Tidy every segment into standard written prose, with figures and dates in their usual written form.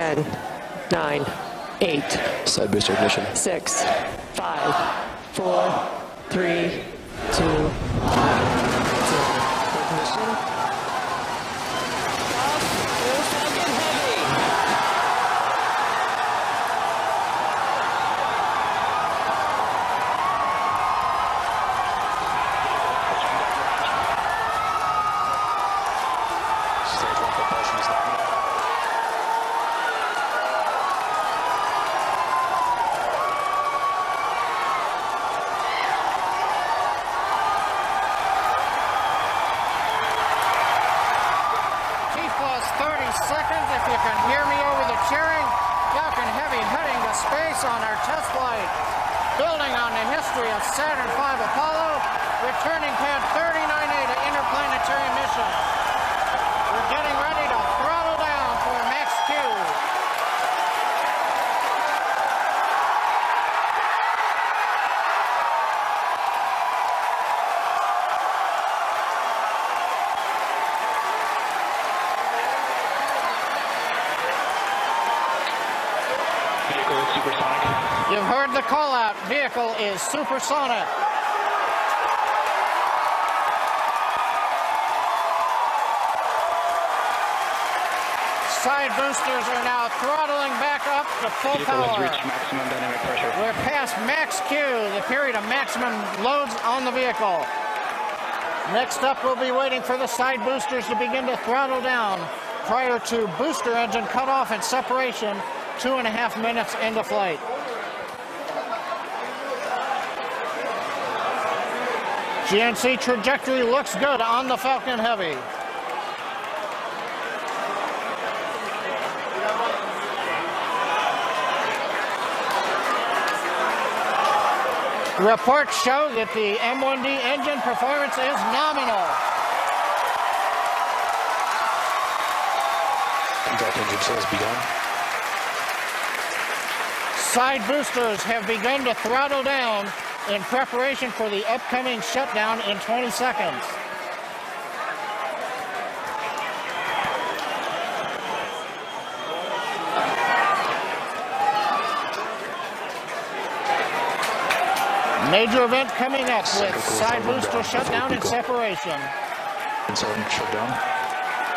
10, 9, 8. Side booster ignition. 6, 5, 4, 3, 2, 1. Ignition. Seconds, if you can hear me over the cheering. Falcon Heavy heading to space on our test flight. Building on the history of Saturn V Apollo, returning pad 39A to interplanetary mission. We're getting ready to throttle down for max Q. Supersonic. You've heard the call out. Vehicle is supersonic. Side boosters are now throttling back up to full Vehicle power. has reached maximum dynamic pressure. We're past max Q, the period of maximum loads on the vehicle. Next up, we'll be waiting for the side boosters to begin to throttle down prior to booster engine cutoff and separation 2.5 minutes into flight. GNC trajectory looks good on the Falcon Heavy. Reports show that the M1D engine performance is nominal. Contact engine sales begun. Side boosters have begun to throttle down in preparation for the upcoming shutdown in 20 seconds. Major event coming up with side booster shutdown and separation. Inside shutdown.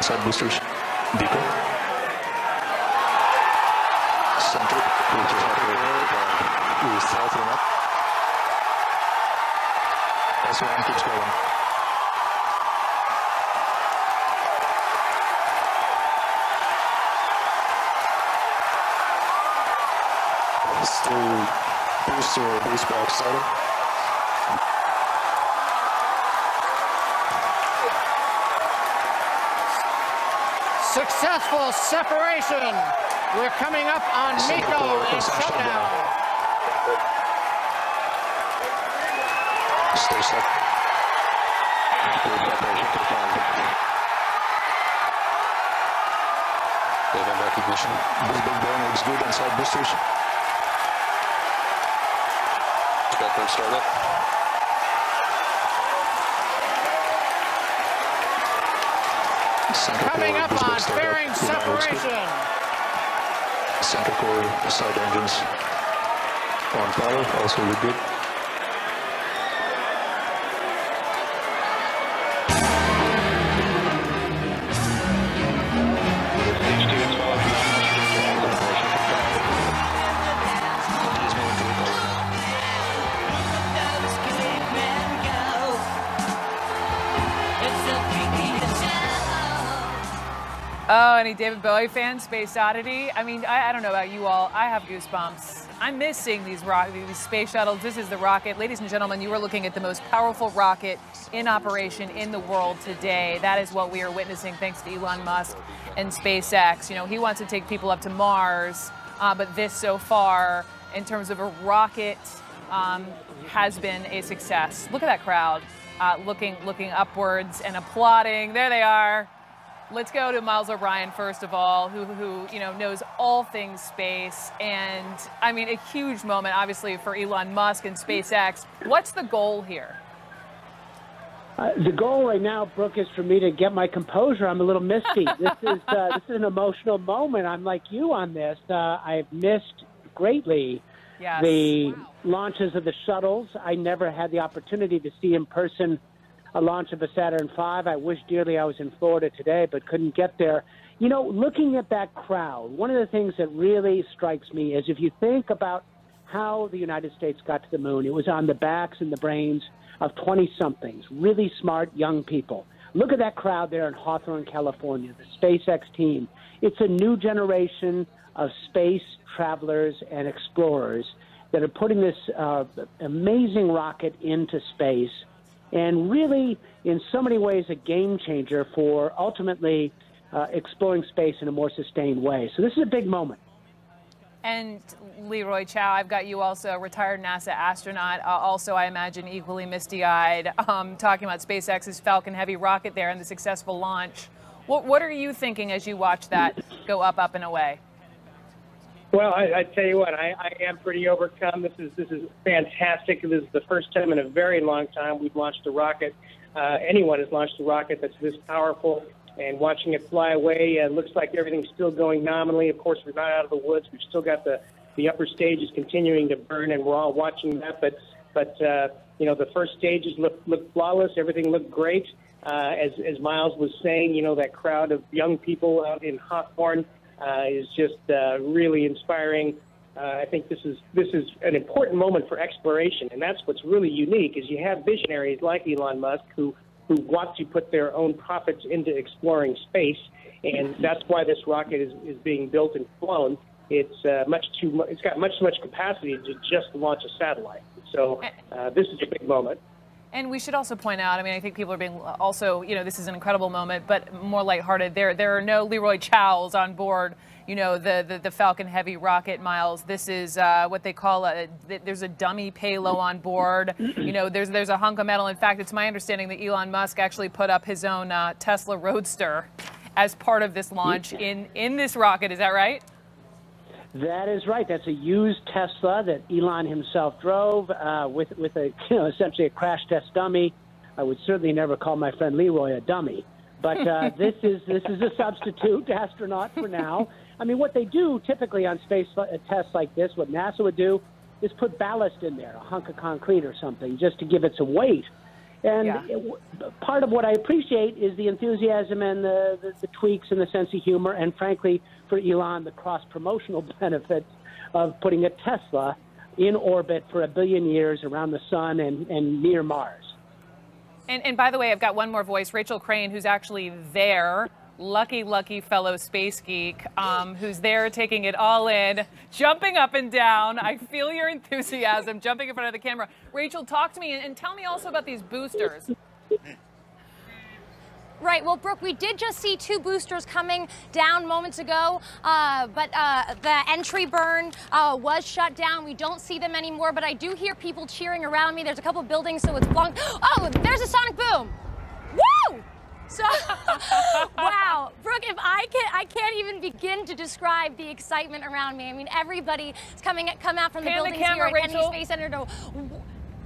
Side boosters. Beacon. Center. South and up. S1 keeps going. Still booster base box starting. Successful separation. We're coming up on MECO and shutdown. Stay set. Preparation confirmed. Event recognition. This big burn looks good on side boosters. Spectrum startup. Coming up on fairing separation. Center core side engines on fire, also look good. Oh, any David Bowie fans? Space Oddity? I mean, I don't know about you all. I have goosebumps. I'm missing these space shuttles. This is the rocket. Ladies and gentlemen, you are looking at the most powerful rocket in operation in the world today. That is what we are witnessing thanks to Elon Musk and SpaceX. You know, he wants to take people up to Mars, but this so far, in terms of a rocket, has been a success. Look at that crowd looking upwards and applauding. There they are. Let's go to Miles O'Brien, first of all, who you know, knows all things space. And, I mean, a huge moment, obviously, for Elon Musk and SpaceX. What's the goal here? The goal right now, Brooke, is for me to get my composure. I'm a little misty. This is an emotional moment. I'm like you on this. I've missed greatly the launches of the shuttles. I never had the opportunity to see in person a launch of a Saturn V. I wish dearly I was in Florida today, but couldn't get there. You know, looking at that crowd, one of the things that really strikes me is if you think about how the United States got to the moon, it was on the backs and the brains of 20-somethings, really smart young people. Look at that crowd there in Hawthorne, California, the SpaceX team. It's a new generation of space travelers and explorers that are putting this amazing rocket into space, and really, in so many ways, a game changer for ultimately exploring space in a more sustained way. So this is a big moment. And Leroy Chow, I've got you also, a retired NASA astronaut, also I imagine equally misty-eyed, talking about SpaceX's Falcon Heavy rocket there and the successful launch. What are you thinking as you watch that go up, up, and away? Well, I tell you what, I am pretty overcome. This is fantastic. This is the first time in a very long time we've launched a rocket. Anyone has launched a rocket that's this powerful. And watching it fly away, looks like everything's still going nominally. Of course, we're not out of the woods. We've still got the upper stages continuing to burn, and we're all watching that. But you know, the first stages look flawless. Everything looked great. As Miles was saying, you know, that crowd of young people out in Hawthorne is just really inspiring. I think this is an important moment for exploration, and that's what's really unique. Is you have visionaries like Elon Musk who want to put their own profits into exploring space, and that's why this rocket is being built and flown. It's got much too much capacity to just launch a satellite. So this is a big moment. And we should also point out, I mean, I think people are being also, you know, this is an incredible moment, but more lighthearted. There are no Leroy Chows on board, you know, the Falcon Heavy rocket, Miles. This is what they call there's a dummy payload on board. You know, there's a hunk of metal. In fact, it's my understanding that Elon Musk actually put up his own Tesla Roadster as part of this launch in this rocket. Is that right? That is right. That's a used Tesla that Elon himself drove with a, you know, essentially a crash test dummy. I would certainly never call my friend Leroy a dummy, but this is a substitute astronaut for now. I mean, what they do typically on space tests like this, what NASA would do, is put ballast in there, a hunk of concrete or something, just to give it some weight. And part of what I appreciate is the enthusiasm and the tweaks and the sense of humor, and frankly, for Elon, the cross-promotional benefits of putting a Tesla in orbit for 1 billion years around the sun and near Mars. And by the way, I've got one more voice, Rachel Crane, who's actually there. Lucky fellow space geek who's there taking it all in, jumping up and down. I feel your enthusiasm, jumping in front of the camera. Rachel, talk to me and tell me also about these boosters. Right. Well, Brooke, we did just see 2 boosters coming down moments ago, but the entry burn was shut down. We don't see them anymore, but I do hear people cheering around me. There's a couple buildings, so it's blocked. Oh, there's a sonic boom. Woo! So, wow, Brooke, if I can't even begin to describe the excitement around me. I mean, everybody is come out from the buildings here at Kennedy Space Center to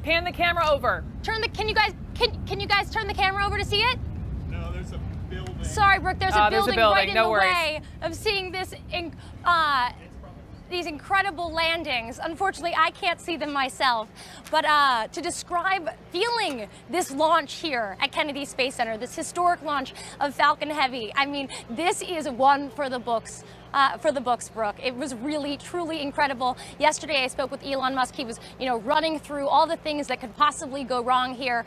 pan the camera over. Can you guys turn the camera over to see it? No, there's a building. Sorry, Brooke, there's a building right in the way of seeing this these incredible landings. Unfortunately, I can't see them myself, but to describe feeling this launch here at Kennedy Space Center, this historic launch of Falcon Heavy, I mean, this is one for the books. Brooke. It was really, truly incredible. Yesterday, I spoke with Elon Musk. He was, you know, running through all the things that could possibly go wrong here.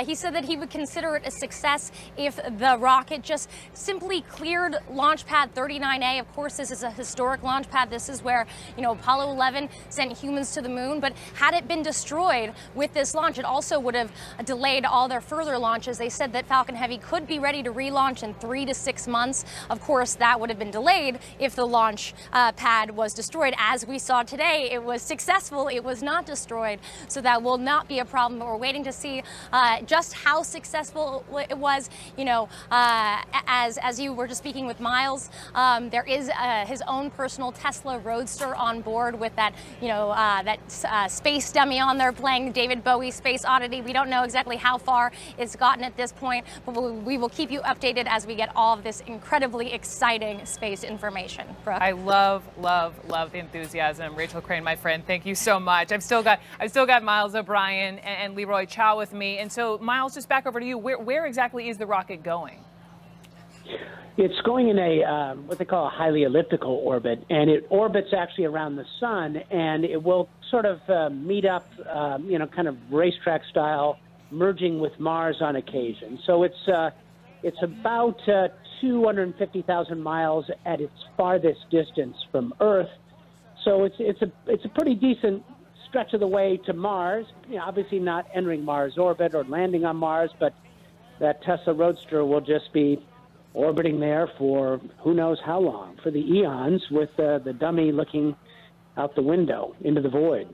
He said that he would consider it a success if the rocket just simply cleared launch pad 39A. Of course, this is a historic launch pad. This is where, you know, Apollo 11 sent humans to the moon. But had it been destroyed with this launch, it also would have delayed all their further launches. They said that Falcon Heavy could be ready to relaunch in 3 to 6 months. Of course, that would have been delayed if if the launch pad was destroyed. As we saw today, it was successful. It was not destroyed, so that will not be a problem. But we're waiting to see just how successful it was. You know, as you were just speaking with Miles, there is his own personal Tesla Roadster on board with that, you know, that space dummy on there playing David Bowie's Space Oddity. We don't know exactly how far it's gotten at this point, but we will keep you updated as we get all of this incredibly exciting space information. Brooke? I love the enthusiasm. Rachel Crane, my friend, thank you so much. I've still got Miles O'Brien and Leroy Chow with me. And so, Miles, just back over to you. Where exactly is the rocket going? It's going in a what they call a highly elliptical orbit, and it orbits actually around the sun, and it will sort of meet up, you know, kind of racetrack style, merging with Mars on occasion. So it's about 250,000 miles at its farthest distance from Earth. So it's a pretty decent stretch of the way to Mars. You know, obviously not entering Mars orbit or landing on Mars, but that Tesla Roadster will just be orbiting there for who knows how long, for the eons, with the dummy looking out the window into the void.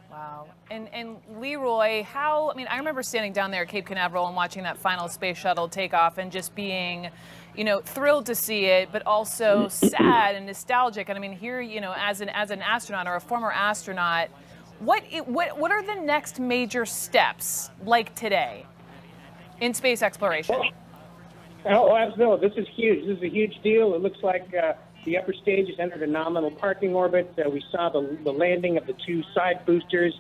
Wow. And Leroy, I mean, I remember standing down there at Cape Canaveral and watching that final space shuttle take off and just being, you know, thrilled to see it, but also sad and nostalgic. And I mean, here, you know, as an astronaut or a former astronaut, what are the next major steps like today in space exploration? Oh, absolutely. This is huge. This is a huge deal. It looks like the upper stage has entered a nominal parking orbit. We saw the landing of the two side boosters.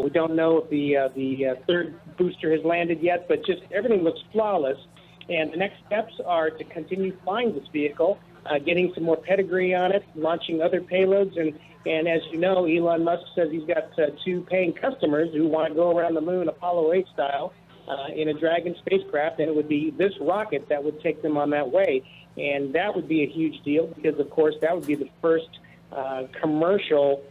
We don't know if the third booster has landed yet, but just everything looks flawless. And the next steps are to continue flying this vehicle, getting some more pedigree on it, launching other payloads. And as you know, Elon Musk says he's got two paying customers who want to go around the moon Apollo 8 style. In a Dragon spacecraft, and it would be this rocket that would take them on that way. And that would be a huge deal because, of course, that would be the first commercial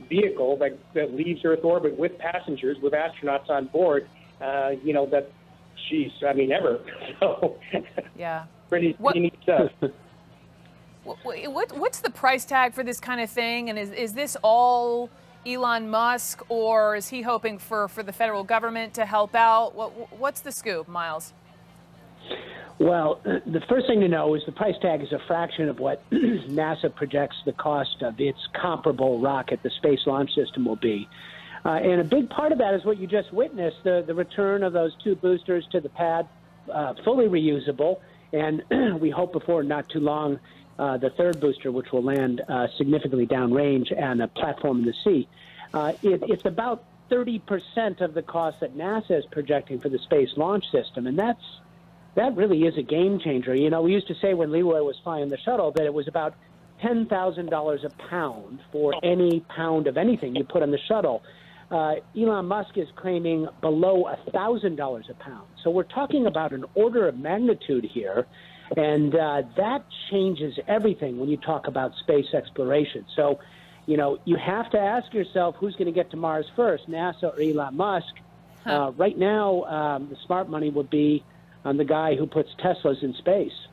vehicle that leaves Earth orbit with passengers, with astronauts on board, you know, that, geez, I mean, ever. So, yeah. pretty neat stuff. What's the price tag for this kind of thing? And is this all Elon Musk, or is he hoping for the federal government to help out? What's the scoop, Miles? Well, the first thing to know is the price tag is a fraction of what NASA projects the cost of its comparable rocket, the Space Launch System, will be. And a big part of that is what you just witnessed, the return of those two boosters to the pad, fully reusable, and we hope before not too long, the third booster, which will land significantly downrange on a platform in the sea. It's about 30% of the cost that NASA is projecting for the Space Launch System, and that really is a game changer. You know, we used to say when Leroy was flying the shuttle that it was about $10,000 a pound for any pound of anything you put on the shuttle. Elon Musk is claiming below $1,000 a pound. So we're talking about an order of magnitude here, and that changes everything when you talk about space exploration. So, you know, you have to ask yourself who's going to get to Mars first, NASA or Elon Musk. Right now, the smart money would be on the guy who puts Teslas in space.